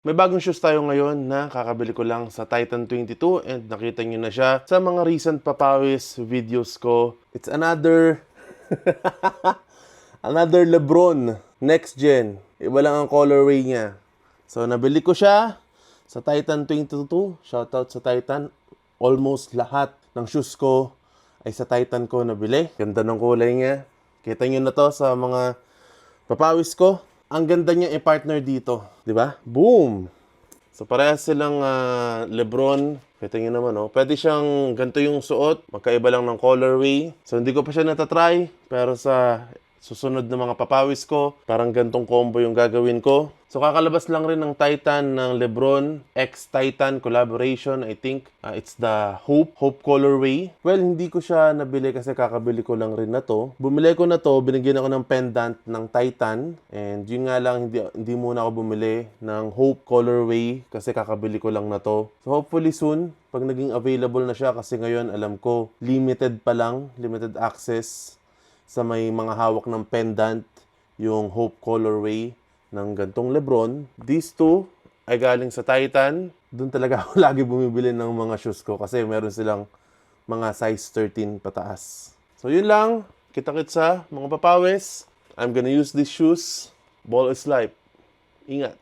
May bagong shoes tayo ngayon na kakabili ko lang sa Titan 22 and nakita nyo na siya sa mga recent papawis videos ko. It's another another LeBron next gen. Iba lang ang colorway niya. So nabili ko siya sa Titan 22. Shoutout sa Titan. Almost lahat ng shoes ko ay sa Titan ko nabili. Ganda ng kulay niya. Kita nyo na to sa mga papawis ko. Ang ganda niya i-partner dito, di ba? Boom! So parehas silang LeBron. Kita niyo naman, oh. Pwede siyang ganito yung suot, magkaiba lang ng colorway. So hindi ko pa siya natatry, pero sa susunod na mga papawis ko, parang gantong combo yung gagawin ko. So kakalabas lang rin ng Titan ng LeBron X Titan collaboration. I think it's the Hope colorway. Well, hindi ko siya nabili kasi kakabili ko lang rin na to. Bumili ko na to, binigyan ako ng pendant ng Titan. And yun nga lang, hindi muna ako bumili ng Hope colorway kasi kakabili ko lang na to. So hopefully soon, pag naging available na siya, kasi ngayon alam ko, limited pa lang, limited access sa may mga hawak ng pendant, yung Hope colorway ng gantong LeBron. These two ay galing sa Titan. Doon talaga ako lagi bumibili ng mga shoes ko kasi meron silang mga size 13 pataas. So yun lang. Kita-kits sa mga papawis. I'm gonna use these shoes. Ball is life. Ingat.